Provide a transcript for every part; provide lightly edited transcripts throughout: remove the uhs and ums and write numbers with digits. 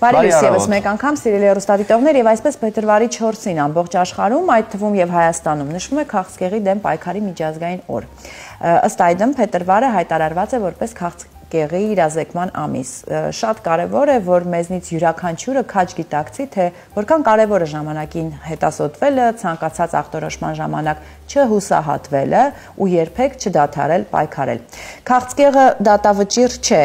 Բարի լույս մեկ անգամ սիրելի հեռուստադիտողներ եւ այսպես փետրվարի 4-ին ամբողջ աշխարհում, այդ թվում եւ Հայաստանում նշվում է քաղցկեղի դեմ պայքարի միջազգային օր։ Ըստ այդմ փետրվարը հայտարարված է որպես քաղցկեղի իրազեկման ամիս։ Շատ կարեւոր է, որ մեզնից յուրաքանչյուրը քաջ գիտակցի, թե որքան կարեւոր է ժամանակին հետազոտվելը, ցանկացած ախտորոշման ժամանակ չհուսահատվելը ու երբեք չդադարել պայքարել։ Քաղցկեղը դատավճիռ չէ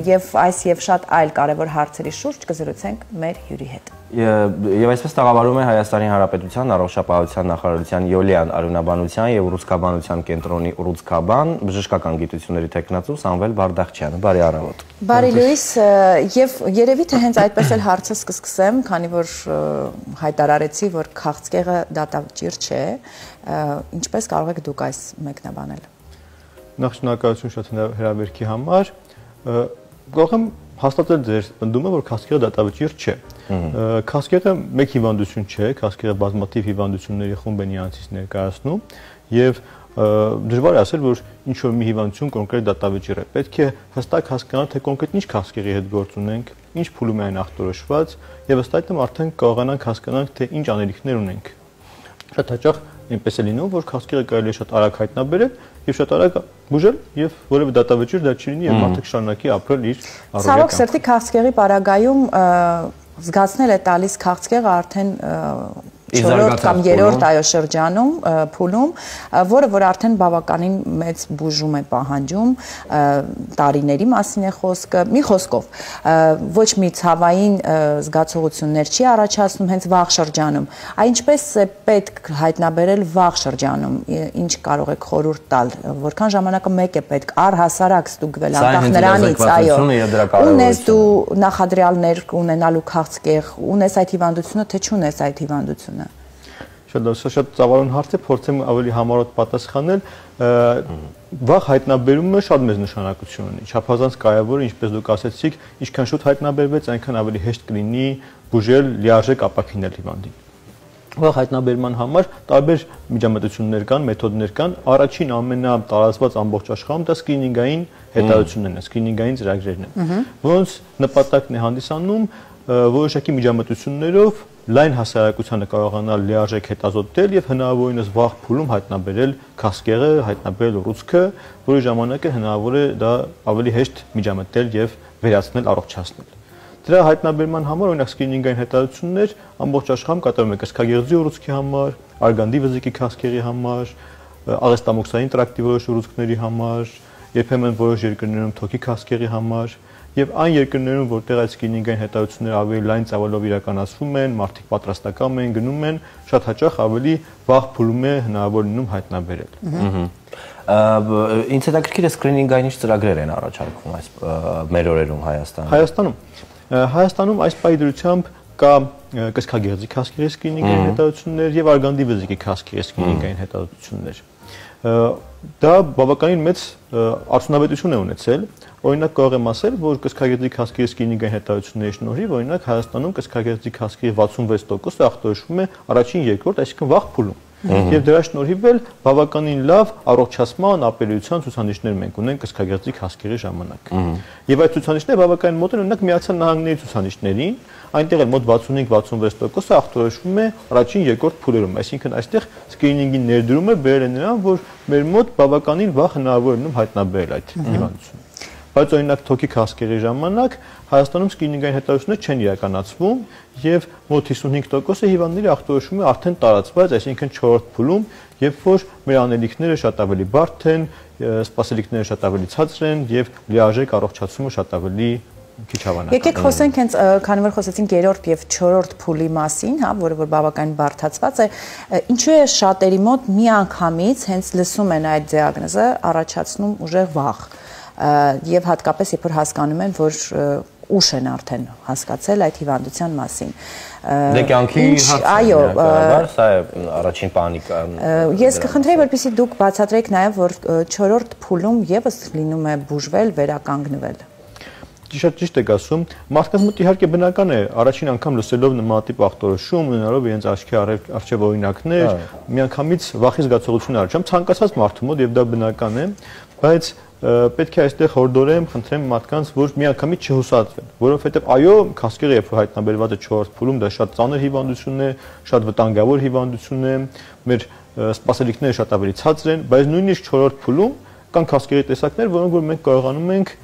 եւ այս եւ շատ այլ կարեւոր հարցերի շուրջ կզրուցենք մեր հյուրի հետ։ Եվ այսպես տաղավարում է Հայաստանի Հանրապետության առողջապահության նախարարության յոլիան արյունաբանության եւ ուռուցքաբանության կենտրոնի ուռուցքաբան բժշկական գիտությունների թեկնածու Սամվել Բարդախչյանը։ Բարի առավոտ։ Բարի լույս եւ երևի թե հենց այդպես էլ հարցը սկսեմ, քանի որ հայտարարեցի, որ քաղցկեղը դատավճիռ չէ, ինչպես կարող եք դուք այս մեկնաբանել։ Նախ շնորհակալություն շատ հրավերքի համար։ Կարող եմ հաստատել ձեր պնդումը, որ քաղցկեղը դատավճիռ չէ։ Քաղցկեղը մեկ հիվանդություն չէ, քաղցկեղը բազմաթիվ հիվանդությունների խումբ է նրանցից ներկայացնում եւ դժվար է ասել, որ ինչ որ մի հիվանդություն կոնկրետ դատավճիռ է։ Պետք է հստակ հասկանալ, թե կոնկրետ ինչ քաղցկեղի հետ գործ ունենք, ինչ փուլում է այն ախտորոշված եւ ըստ այդմ արդեն կարողանանք հասկանալ, թե ինչ անելիքներ ունենք։ Շատ հաճախ այնպես է լինում, որ քաղցկեղը կարելի է շատ արագ հայտնաբերել եւ շատ արագ բուժել եւ որևէ դատավճիռ դա չի լինի եւ մարդը կշարունակի ապրել իր առօրյա կյանքը։ Ցավոք սրտի քաղցկեղի պարագայում զգացնել է տալիս քաղցկեղը արդեն 4-րդ կամ 3-րդ շրջանում փուլում, որը որ արդեն բավականին մեծ բուժում է պահանջում, տարիների մասին է խոսքը, մի խոսքով, ոչ մի ցավային զգացողություններ չի առաջացնում հենց վաղ շրջանում, ինչպես է պետք հայտնաբերել վաղ շրջանում, ինչ կարող եք խորհուրդ տալ, որքան ժամանակը մեկ է պետք առհասարակ ստուգվել անկախ նրանից, այո, ունես դու նախադրյալներ ունենալու քաղցկեղ, ունես այդ հիվանդությունը, թե չունես այդ հիվանդությունը։ Շատ ծավալուն հարց է, փորձեմ ավելի համառոտ պատասխանել։ Վաղ հայտնաբերումը շատ մեծ նշանակություն ունի։ Չափազանց կարևոր է, ինչպես դուք ասացիք, ինչքան շուտ հայտնաբերվեց, այնքան ավելի հեշտ կլինի բուժել, լիարժեք ապաքինել հիվանդին։ Վաղ հայտնաբերման համար տարբեր միջամտություններ կան, մեթոդներ կան։ Առաջին ամենատարածված ամբողջ աշխարհում դա սկրինինգային հետազոտություններն են, սկրինինգային ծրագրերն են, որոնց նպատակն է հանդիսանում որոշակի միջամտություններով լայն հասարակությանը կարողանալ լիարժեք հետազոտել եւ հնարավորինս վաղ փուլում հայտնաբերել քաղցկեղը, հայտնաբերել ուռուցքը, որի ժամանակ հնարավոր է դա ավելի հեշտ միջամտել եւ վերացնել, առողջացնել։ Դրա հայտնաբերման համար օրինակ սկրինինգային հետազոտություններ ամբողջ աշխարհում կատարվում են կրծքագեղձի ուռուցքի համար, արգանդի վզիկի քաղցկեղի համար, աղեստամոքսային տրակտի որոշ ուռուցքների համար, երբեմն որոշ երկրներում թոքի քաղցկեղի համար եւ այն երկրներում, որտեղ այդ սկրինինգային հետազոտությունները ավելի լայն ծավալով իրականացվում են, մարդիկ պատրաստական են, գնում են, շատ հաճախ ավելի վաղ փուլում է հնարավոր լինում հայտնաբերել։ Ինձ հետաքրքիր է սկրինինգային ինչ ծրագրեր են առաջարկվում այս մեր օրերում Հայաստանում։ Հայաստանում այս պայդրությամբ կա կրծքագեղձի քաղցկեղի սկրինինգային հետազոտություններ եւ արգանդի վզիկի քաղցկեղի սկրինինգային հետազոտություններ։ Դա բավականին մեծ արդյունավետություն է ունեցել։ Օրինակ կարող եմ ասել, որ կրծքագեղձի քաղցկեղի սկրինինգային հետազոտությունների շնորհիվ օրինակ Հայաստանում կրծքագեղձի քաղցկեղի 66%-ը ախտորոշվում է առաջին, երկրորդ, այսինքն վաղ փուլում։ Եվ դրա շնորհիվ էլ բավականին լավ առողջացման ապելիության ցուցանիշներ մենք ունենք կրծքագեղձի քաղցկեղի ժամանակ։ Եվ այդ ցուցանիշները բավականին մոտ են օրինակ Միացյալ Նահանգների ցուցանիշներին, այնտեղ էլ մոտ 65-66%-ը ախտորոշվում է առաջին, երկրորդ փուլերում, այսինքն այստեղ սկրինինգի ներդրումը բերել է նրան, որ մեր մոտ բավականին վաղ հնարավոր է լինում հայտնաբերել այդ հիվանդությունը։ Բայց օրինակ թոքի քաղցկեղի ժամանակ Հայաստանում սկրինինգային հետազոտություններ չեն իրականացվում եւ մոտ 55%-ը հիվանդների ախտորոշումը արդեն տարածված, այսինքն 4-րդ փուլում, երբ որ մեր անելիքները շատ ավելի բարդ են, սպասելիքները շատ ավելի ցածր են եւ լիարժեք առողջացումը շատ ավելի քիչ հավանական։ Եկեք խոսենք հենց քանի որ խոսեցինք 3-րդ եւ 4-րդ փուլի մասին, հա, որը որ բավականին բարդացված է, ինչու է շատերի մոտ միանգամից հենց լսում են այդ դիագնոզը առաջացնում ուժեղ վախ եւ հատկապես երբ որ հասկանում են, որ ուշ են արդեն հասկացել այդ հիվանդության մասին։ Դե կյանքի այո, սա է առաջին պանիկան։ Ես կխնդրեի, որպեսզի դուք բացատրեք նաեւ, որ 4-րդ փուլում եւս լինում է բուժվել, վերականգնվել։ Ճիշտ եք ասում, մարդկանց մոտ իհարկե բնական է առաջին անգամ լսելով նմանատիպ ախտորոշում, ունենալով իրենց աչքի առջև օրինակներ, միանգամից վախի զգացողություն առաջանում ցանկացած մարդու մոտ եւ դա բնական է, բայց պետք է այստեղ հորդորեմ, խնդրեմ մարդկանց, որ միանգամից չհուսացվեն, որովհետև այո, քաղցկեղը երբ որ հայտնաբերված է 4-րդ փուլում, դա շատ ծանր հիվանդություն է, շատ վտանգավոր հիվանդություն է, մեր սպասելիքները շատ ավելի ցածր են, բայց նույնիսկ 4-րդ փուլում կան քաղցկեղի տեսակներ, որոնք որ մենք կարողանում ենք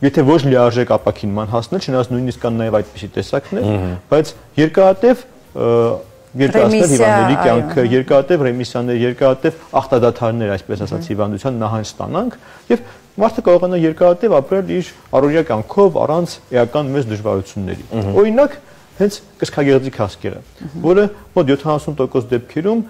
եթե ոչ լիարժեք ապակինման հասնել, չնայած նույնիսկ կան նաև այդպիսի տեսակներ, բայց երկարատև երկարացնել հիվանդների կյանքը, երկարատև ռեմիսիաներ, երկարատև ախտադադարներ, այսպես ասած, հիվանդության նահանջ ստանանք եւ մարդը կարողանա երկարատև ապրել իր առօրյա կյանքով առանց էական մեծ դժվարությունների։ Օրինակ, հենց կրծքագեղձի քաղցկեղը, որը մոտ 70% դեպքերում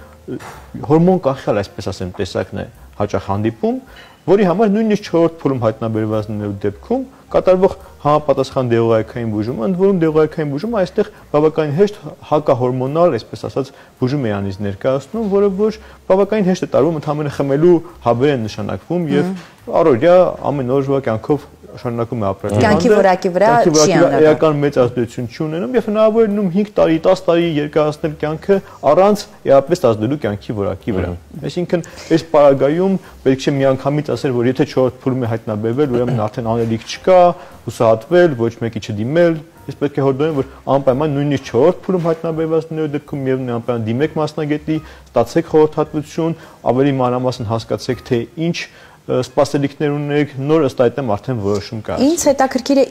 հորմոն կանխյալ, այսպես ասեմ, տեսակն է հաճախ հանդիպում, որի համար նույնիսկ 4-րդ փուլում հայտնաբերվածների դեպքում կատարվող համապատասխան դեղորայքային բուժումը, ընդ որում դեղորայքային բուժումը այստեղ բավականին հեշտ հակահորմոնալ, այսպես ասած, բուժում է անից ներկայացնում, որը որ բավականին հեշտ է տարվում, ընդհանրապես խմելու հաբեր են նշանակվում եւ առօրյա ամեն օրվա կյանքով շարունակում է ապրել։ Կյանքի որակի վրա չի անդրադառնում։ Էական մեծ ազդեցություն չունենում եւ հնարավոր է լինում 5 տարի, 10 տարի երկարացնել կյանքը առանց էապես ազդելու կյանքի որակի վրա։ Այսինքն, այս պարագայում պետք չէ միանգամից ասել, որ եթե 4-րդ փուլում է հայտնաբերվել, ուրեմն արդեն անելիք չկա, հուսահատվել, ոչ մեկի չդիմել։ Ես պետք է հորդորեմ, որ անպայման նույնիսկ 4-րդ փուլում հայտնաբերվածների դեպքում միևնույն անպայման դիմեք մասնագետի, ստացեք խորհրդատվություն, ավելի մանրամասն հասկացեք, թե ինչ սպասելիքներ ունեք, նոր ըստ այդմ արդեն որոշում կայացվի։ Ինչ հետաքրքիր է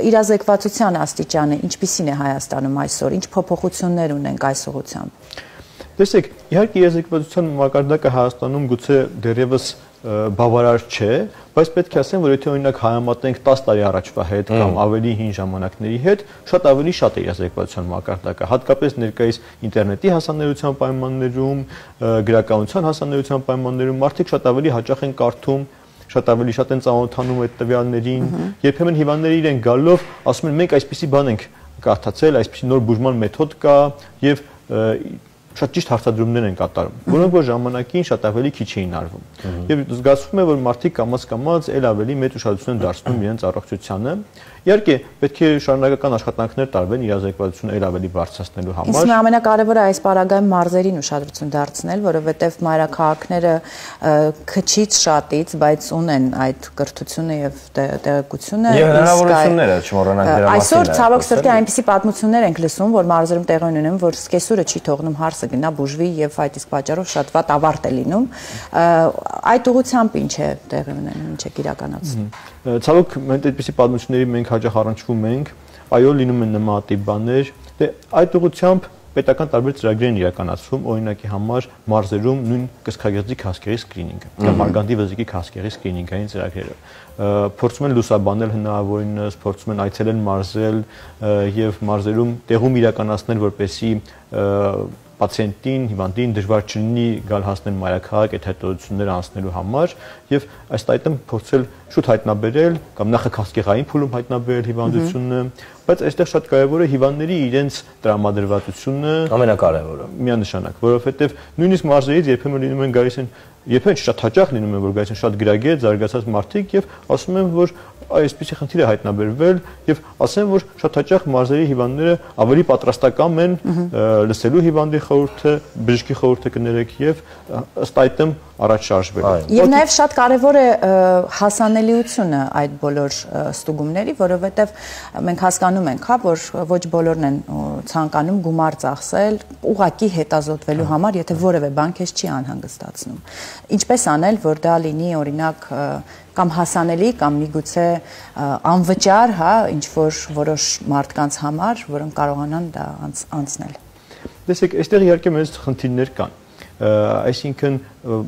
իրազեկվածության աստիճանը, ինչպիսին է Հայաստանում այսօր, ինչ փոփոխություններ ունենք այս ուղղությամբ։ Տեսեք, իհարկե իրազեկվածության մակարդակը Հայաստանում գուցե դեռևս բավարար չէ, բայց պետք է ասեմ, որ եթե օրինակ համեմատենք 10 տարի առաջվա հետ կամ ավելի հին ժամանակների հետ, շատ ավելի շատ է իրազեկվածության մակարդակը, հատկապես ներկայիս ինտերնետի հասանելիության պայմաններում, գրականության հասանելիության պայմաններում մարդիկ շատ ավելի հաճախ են կարդում, շատ ավելի շատ են ծանոթանում այդ տվյալներին, երբեմն հիվանդները իրեն գալով ասում են մենք այսպիսի բան ենք կարդացել, այսպիսի նոր բուժման մեթոդ կա եւ շատ ճիշտ հարցադրումներ են կատարում, որոնք որ ժամանակին շատ ավելի քիչ էին արվում։ Եվ զգացվում է, որ մարդիկ կամաց-կամաց էլ ավելի մեծ ուշադրություն են դարձնում իրենց առողջությանը։ Իհարկե, պետք է շարունակական աշխատանքներ տարվեն իրազեկվածությունը էլ ավելի բարձրացնելու համար։ Իսկ ամենակարևորը այս պարագայում մարզերին ուշադրություն դարձնել, որովհետև մայրաքաղաքները քչից շատից, բայց ունեն այդ կրթությունը եւ տեղեկությունը։ Եվ հնարավորությունները չմոռանանք դրա մասին։ Այսօր ցավոք սրտի այնպիսի պատմություններ ենք լսում, որ մարզերում տեղի ունեն, որ սկեսուրը չի թողնում հարսը գնա բուժվի եւ այդ իսկ պատճառով շատ վատ ավարտ է լինում։ Այդ ուղղությամբ ինչ է տեղի ունենում, ինչ է իրականացնում։ Ցավոք, մենք այդպիսի պատմությունների մենք հաճախ առնչվում ենք, այո, լինում են նմանատիպ բաներ, դե այդ ուղղությամբ պետական տարբեր ծրագրեր են իրականացվում, օրինակի համար մարզերում նույն կրծքագեղձի քաղցկեղի սկրինինգը կամ արգանդի վզիկի քաղցկեղի սկրինինգային ծրագրերը փորձում են լուսաբանել հնարավորինս, փորձում են այցելել մարզել եւ մարզերում տեղում իրականացնել, որպեսզի պացիենտին, հիվանդին դժվար չլինի գալ հասնել մայրաքաղաք այդ հետևությունները անցնելու համար եւ ըստ այդմ փորձել շուտ հայտնաբերել կամ նախաքաղցկեղային փուլում հայտնաբերել հիվանդությունը, բայց այստեղ շատ կարեւոր է հիվանդների իրենց տրամադրվածությունը, ամենակարևորը միանշանակ, որովհետեւ նույնիսկ մարզերից երբեմն լինում են գալիս են երբեմն շատ հաճախ լինում է, որ գալիս են շատ գրագետ, զարգացած մարդիկ եւ ասում են, որ այսպիսի խնդիր է հայտնաբերվել եւ ասեմ, որ շատ հաճախ մարզերի հիվանդները ավելի պատրաստական են լսելու հիվանդի խորհուրդը, բժշկի խորհուրդը կներեք եւ ըստ այդմ առաջ շարժվել։ Եվ նաեւ շատ կարեւոր է հասանելիությունը այդ բոլոր ստուգումների, որովհետեւ մենք հասկանում ենք, հա, որ ոչ բոլորն են ցանկանում գումար ծախսել ուղակի հետազոտվելու համար, եթե որևէ բան քեզ չի անհանգստացնում։ Ինչպես անել, որ դա լինի օրինակ կամ հասանելի կամ միգուցե անվճար, հա, ինչ որ որոշ մարդկանց համար, որոնք կարողանան դա անցնել։ Տեսեք, այստեղ իհարկե մեծ խնդիրներ կան։ Այսինքն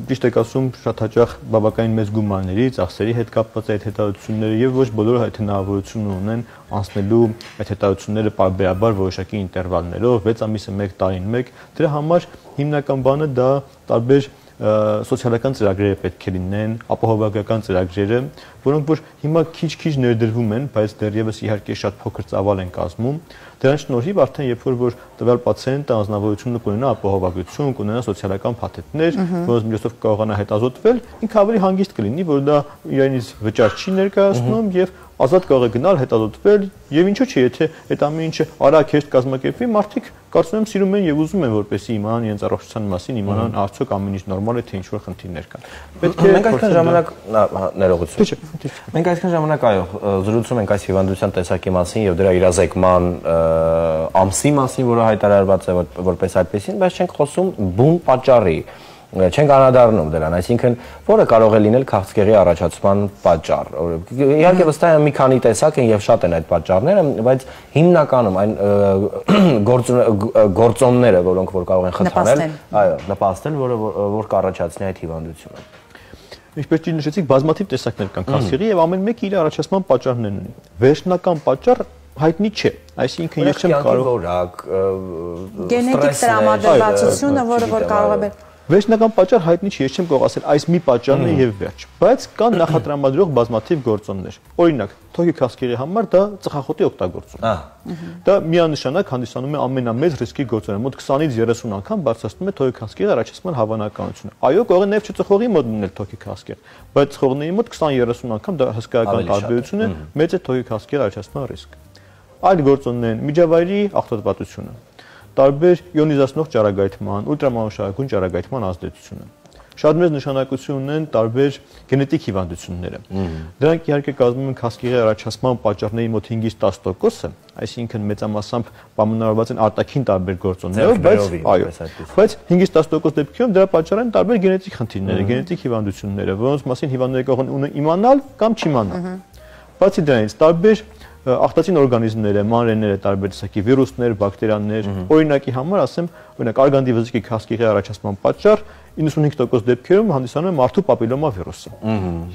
ճիշտ եք ասում, շատ հաճախ բավականին մեծ գումարների, ծախսերի հետ կապված այդ հետազոտությունները եւ ոչ բոլորը այդ հնարավորությունը ունեն անցնելու այդ հետազոտությունները պարբերաբար որոշակի ինտերվալներով, 6 ամիսը 1 տարին 1, դրա համար հիմնական բանը դա տարբեր սոցիալական ծրագրերը պետք է լինեն, ապահովագրական ծրագրերը, որոնք որ հիմա քիչ-քիչ ներդրվում են, բայց դեռևս իհարկե շատ փոքր ծավալ են կազմում։ Դրանց շնորհիվ արդեն երբ որ տվյալ պացիենտը անձնավորությունը կունենա ապահովագրություն, կունենա սոցիալական փաթեթներ, որոնց միջոցով կարողանա հետազոտվել, ինքը ավելի հանգիստ կլինի, որ դա իրենից վճար չի ներկայացնում եւ ազատ կարող է գնալ, հետազոտվել եւ ինչու՞ չէ, եթե այդ ամեն ինչը արագ հեշտ կազմակերպվի, մարդիկ կարծում եմ սիրում են եւ ուզում են որպեսզի իմանան իրենց առողջության մասին, իմանան արդյոք ամեն ինչ նորմալ է թե ինչ որ խնդիրներ կան։ Պետք է մենք այսքան ժամանակ ներողություն։ Մենք այսքան ժամանակ այո զրուցում ենք այս հիվանդության տեսակի մասին եւ դրա իրազեկման ամսի մասին, որը հայտարարված է որպես այդպեսին, բայց չենք խոսում բուն պատճառի։ Չենք անդրադառնում դրան, այսինքն որը կարող է լինել քաղցկեղի առաջացման պատճառ։ Իհարկե վստահ եմ մի քանի տեսակ են եւ շատ են այդ պատճառները, բայց հիմնականում այն գործոնները, որոնք որ կարող են խթանել, այո, նպաստել, որ կառաջացնի այդ հիվանդությունը։ Ինչպես ճիշտ նշեցիք, բազմաթիվ տեսակներ կան քաղցկեղի եւ ամեն մեկը իր առաջացման պատճառներն ունի։ Վերջնական պատճառ հայտնի չէ, այսինքն ես չեմ կարող գենետիկ տրամադրվածությունը, որը որ կարող է Վերջնական պատճառ հայտնի չի, ես չեմ կարող ասել այս մի պատճառն է եւ վերջ, բայց կան նախատրամադրող բազմաթիվ գործոններ։ Օրինակ, թոքի քաղցկեղի համար դա ծխախոտի օգտագործումը։ Դա միանշանակ հանդիսանում է ամենամեծ ռիսկի գործոնը, մոտ 20-ից 30 անգամ բարձրացնում է թոքի քաղցկեղի առաջացման հավանականությունը։ Այո, կարող է նաև չծխողի մոտ լինել թոքի քաղցկեղ, բայց ծխողների մոտ 20-30 անգամ դա հսկայական տարբերություն է, մեծ է թոքի քաղցկեղի առաջացման ռիսկը։ Այլ գործոններ են միջավայրի աղտոտվածությունը, տարբեր իոնիզացնող ճառագայթման, ուլտրամանուշակագույն ճառագայթման ազդեցությունը։ Շատ մեծ նշանակություն ունեն տարբեր գենետիկ հիվանդությունները։ Դրանք իհարկե կազմում են քաղցկեղի առաջացման պատճառների մոտ 5-ից 10%-ը, այսինքն մեծամասամբ պայմանավորված են արտաքին տարբեր գործոններով, բայց 5-ից 10% դեպքերում դրա պատճառ են տարբեր գենետիկ խնդիրները, գենետիկ հիվանդությունները, որոնց մասին հիվանդները կարող են իմանալ կամ չիմանալ։ Բացի դրանից, տարբեր ախտածին օրգանիզմները, մանրէները, տարբեր տեսակի վիրուսներ, բակտերիաներ, օրինակի համար ասեմ, օրինակ արգանդի վզիկի քաղցկեղի առաջացման պատճառ 95% դեպքերում հանդիսանում է մարդու պապիլոմա վիրուսը։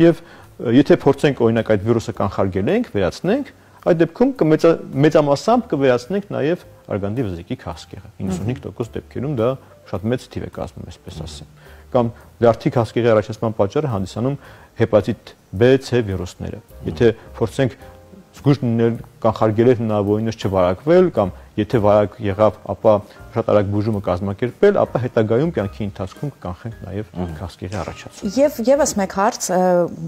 Եվ եթե փորձենք օրինակ այդ վիրուսը կանխարգելենք, վերացնենք, այդ դեպքում մեծամասամբ կվերացնենք նաև արգանդի վզիկի քաղցկեղը։ 95% դեպքերում դա շատ մեծ թիվ է կազմում, այսպես ասեմ։ Կամ լյարդի քաղցկեղի առաջացման պատճառը հանդիսանում հեպատիտ B, C վիրուսները։ Եթե փորձենք զգույշ լինել կանխարգելել հնարավորինս չվարակվել կամ եթե վարակ եղավ, ապա շատ արագ բուժումը կազմակերպել, ապա հետագայում կյանքի ընթացքում կկանխենք նաև քաղցկեղի առաջացումը։ Եվ եւս մեկ հարց,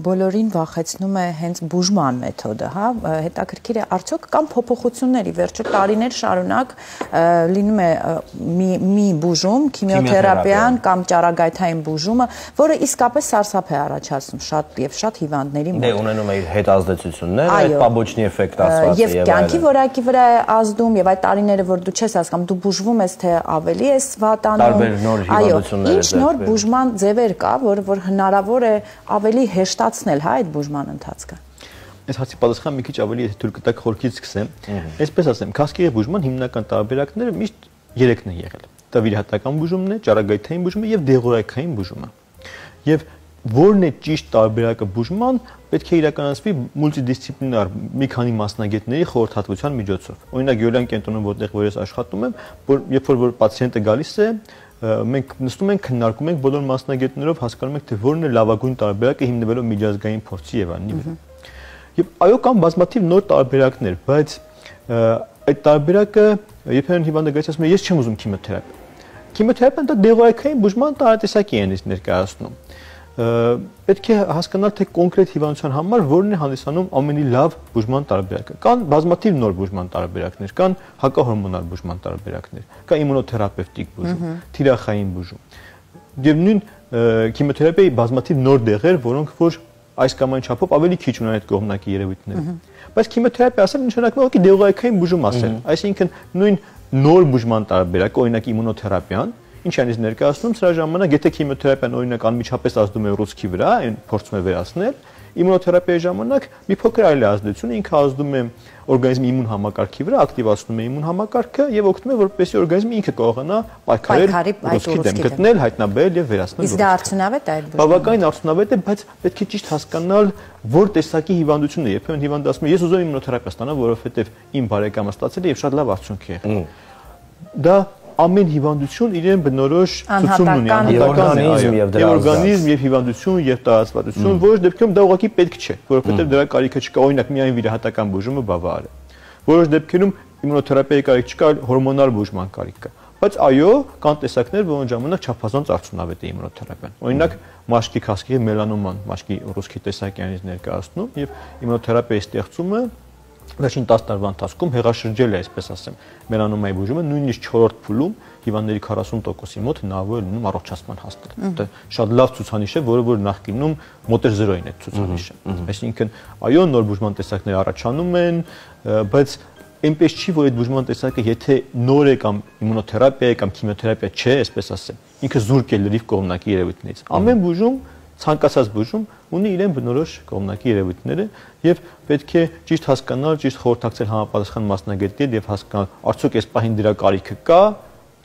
բոլորին վախեցնում է հենց բուժման մեթոդը, հա, հետաքրքիր է, արդյոք կան փոփոխություններ, ի վերջո տարիներ շարունակ լինում է մի բուժում, քիմիոթերապիան կամ ճառագայթային բուժումը, որը իսկապես սարսափ է առաջացնում շատ եւ շատ հիվանդների մոտ։ Դե ունենում է իր հետազդեցությունները, այդ պաբոչնի էֆեկտ ասված եւ կյանքի որակի վրա է ազդում եւ այդ տարիները, որ դու չես հասկանում, դու բուժվում ես թե ավելի ես վատանում։ Տարբեր նոր հիվանդություններ։ Ինչ նոր բուժման ձևեր կա, որ հնարավոր է ավելի հեշտացնել, հա, այդ բուժման ընթացքը։ Այս հարցի պատասխանը մի քիչ ավելի եթե թույլ կտաք խորքից սկսեմ։ Այսպես ասեմ, քաղցկեղի բուժման հիմնական տարբերակները միշտ 3-ն են եղել։ Դա վիրահատական բուժումն է, ճառագայթային բուժումը եւ դեղորայքային բուժումը։ Եվ որն է ճիշտ տարբերակը բուժման, պետք է իրականացվի մուլտիդիսցիպլինար մի քանի մասնագետների խորհրդատվության միջոցով։ Օրինակ Գյոլյան կենտրոնում, որտեղ որ ես աշխատում եմ, որ երբ որ պացիենտը գալիս է, մենք նստում ենք, քննարկում ենք բոլոր մասնագետներով, հասկանում ենք, թե որն է լավագույն տարբերակը հիմնվելով միջազգային փորձի եւ այլնի վրա։ Եվ այո, կան բազմաթիվ նոր տարբերակներ, բայց այդ տարբերակը երբեմն հիվանդը գալիս ասում է, ես չեմ ուզում քիմիոթերապիա։ Քիմիոթերապիան դա դեղորայքային բուժման տարատեսակի է ներկայացնում։ Պետք է հասկանալ, թե կոնկրետ հիվանդության համար որն է հանդիսանում ամենի լավ բուժման տարբերակը։ Կան բազմաթիվ նոր բուժման տարբերակներ, կան հակահորմոնալ բուժման տարբերակներ, կա իմունոթերապևտիկ բուժում, թիրախային բուժում։ Եվ նույն քիմիոթերապիայի բազմաթիվ նոր դեղեր, որոնք որ այս կամ այն չափով ավելի քիչ ունեն այդ կողմնակի երևույթները։ Բայց քիմիոթերապիա ասել նշանակում է ուղղակի դեղորայքային բուժում ասել, այսինքն նույն նոր բուժման տարբերակը, օրինակ իմունոթերապիան, ինչ այնից ներկայացնում, սրա ժամանակ եթե քիմիոթերապիան օրինակ անմիջապես ազդում է ուռուցքի վրա, այն փորձում է վերացնել, իմունոթերապիայի ժամանակ մի փոքր այլ է ազդեցություն, ինքը ազդում է օրգանիզմի իմուն համակարգի վրա, ակտիվացնում է իմուն համակարգը եւ օգնում է որպեսզի օրգանիզմը ինքը կարողանա պայքարել ուռուցքի դեմ, գտնել, հայտնաբերել եւ վերացնել։ Իսկ դա արդյունավետ է այդ բուժումը։ Բավականին արդյունավետ է, բայց պետք է ճիշտ հասկանալ, որ տեսակի հիվանդությունն է։ Երբեմն հիվանդը ասում է, ես ուզում եմ իմունոթերապիա ստանալ, որովհետեւ իմ բարեկամը ստացել է եւ շատ լավ արդյունք է եղել։ Դա ամեն հիվանդություն իրեն բնորոշ ցուցումն ունի, օրգանիզմ եւ հիվանդություն եւ տարածվածություն, որոշ դեպքերում դա ուղղակի պետք չէ, որովհետեւ դրա կարիքը չկա, օրինակ միայն վիրահատական բուժումը բավարար է։ Որոշ դեպքերում իմունոթերապիայի կարիք չկա, այլ հորմոնալ բուժման կարիք կա։ բայց այո, կան տեսակներ, որոնց ժամանակ չափազանց արդյունավետ է իմունոթերապիան։ Օրինակ, մաշկի քաղցկեղի մելանոման, մաշկի ռուսքի տեսակյանից ներկայացնում եւ իմունոթերապիայի ստեղծումը վերջին 10 տարվա ընթացքում հեղաշրջել է, այսպես ասեմ, մելանոմայի բուժումը, նույնիսկ 4-րդ փուլում հիվանդների 40%-ի մոտ հնարավոր է լինում առողջացման հասնել։ Դա շատ լավ ցուցանիշ է, որը որ նախկինում մոտեր 0-ին է ցուցանիշը։ Այսինքն, այո, նոր բուժման տեսակներ առաջանում են, բայց այնպես չի, որ այդ բուժման տեսակը եթե նոր է կամ իմունոթերապիա է կամ քիմիոթերապիա չէ, այսպես ասեմ, ինքը զուրկ է լրիվ կողմնակի երևույթներից։ Ամեն բուժում, ցանկացած բուժում ունի իրեն բնորոշ կողմնակի երևույթները եւ պետք է ճիշտ հասկանալ, ճիշտ խորհրդակցել համապատասխան մասնագետի հետ եւ հասկանալ, արդյոք այս պահին դրա կարիքը կա,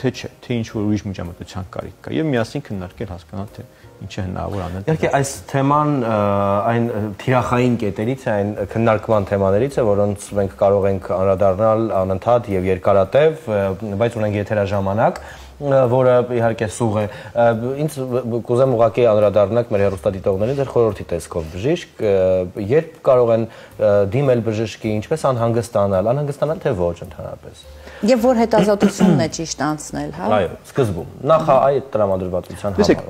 թե չէ, թե ինչ որ ուրիշ միջամտության կարիք կա եւ միասին քննարկել հասկանալ, թե ինչ է հնարավոր անել։ Իհարկե այս թեման այն թիրախային կետերից է, այն քննարկման թեմաներից է, որոնց մենք կարող ենք անդրադառնալ անընդհատ եւ երկարատև, բայց ունենք եթերաժամանակ, որը իհարկե սուղ է։ Ինձ կուզեմ ուղղակի անդրադառնալ մեր հեռուստադիտողներին ձեր խորհրդի տեսքով բժիշկ, երբ կարող են դիմել բժշկի, ինչպես անհանգստանալ թե ոչ ընդհանրապես։ Եվ որ հետազոտությունն է ճիշտ անցնել, հա։ Այո, սկզբում։ Նախ այդ տրամադրվածության համար։ Տեսեք,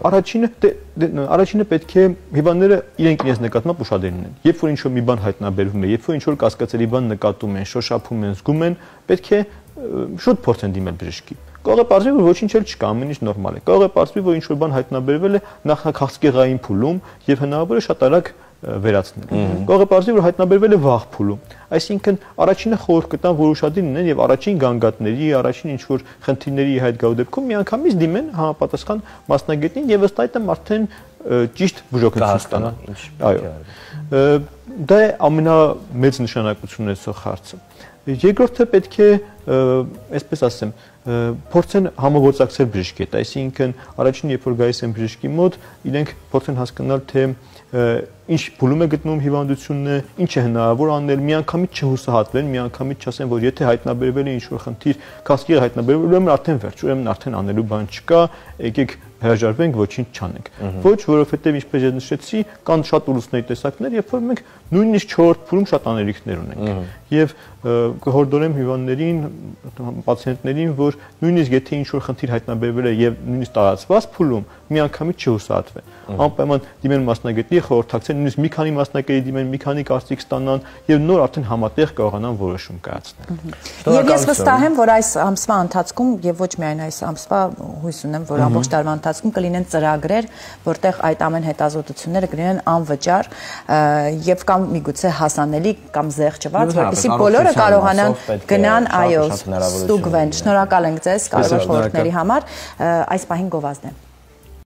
առաջինը պետք է հիվանդները իրենք իրենց նկատմամբ ուշադիր լինեն։ Երբ որ ինչ-որ մի բան հայտնաբերվում է, երբ որ ինչ-որ կասկածելի բան նկատում են, շոշափում են, զգում են, պետք է շուտ փորձեն դիմել բժշկի։ Կարող է պարզվի, որ ոչինչ էլ չկա, ամեն ինչ նորմալ է։ Կարող է պարզվի, որ ինչ-որ բան հայտնաբերվել է նախաքաղցկեղային փուլում եւ հնարավոր է շատ արագ վերացնել։ Կարող է պարզվի, որ հայտնաբերվել է վաղ փուլում։ Այսինքն առաջինը խորհուրդ կտամ, որ ուշադիր լինեն եւ առաջին գանգատների, առաջին ինչ-որ խնդիրների հետ գալու դեպքում միանգամից դիմեն համապատասխան մասնագետին եւ ըստ այդմ արդեն ճիշտ բուժօգնություն ստանան։ Այո։ Դա է ամենամեծ նշանակություն ունեցող հարցը։ Երկրորդը պետք է, այսպես ասեմ, փորձեն համագործակցել բժշկի հետ, այսինքն առաջին երբ որ գալիս են բժշկի մոտ, իրենք փորձեն հասկանալ, թե ինչ փուլում է գտնվում հիվանդությունը, ինչ է հնարավոր անել, միանգամից չհուսահատվեն, միանգամից չասեն, որ եթե հայտնաբերվել է ինչ-որ խնդիր, քաղցկեղը հայտնաբերվել, ուրեմն արդեն վերջ, ուրեմն արդեն անելու բան չկա, եկեք հրաժարվենք, ոչինչ չանենք։ Ոչ, որովհետև ինչպես ես նշեցի, կան շատ ուռուցների տեսակներ, երբ որ մենք նույնիսկ 4-րդ փուլում շատ անելիքներ ունենք։ Եվ կհորդորեմ հիվանդներին, պացիենտներին, որ նույնիսկ եթե ինչ-որ խնդիր հայտնաբերվել է եւ նույնիսկ տարածված փուլում, միանգամից չհուսահատվեն։ Անպայման դիմեն մասնագետի, խորհրդակցեն, նույնիսկ մի քանի մասնագետի դիմեն, մի քանի կարծիք ստանան եւ նոր արդեն համատեղ կարողանան որոշում կայացնել։ Եվ ես վստահ եմ, որ այս ամսվա ընթացքում եւ ոչ միայն այս ամսվա, հույս ունեմ, որ ամբողջ տարվա ընթացքում կլինեն ծրագրեր, որտեղ այդ ամեն հետազոտությունները կլինեն անվճար եւ կամ միգուցե հասանելի կամ զեղչված, որպեսզի բոլորը կարողանան գնան, այո, ստուգվեն։ Շնորհակալ ենք ձեզ կարևոր խորհուրդների համար։ Այս պահին գովազդ եմ։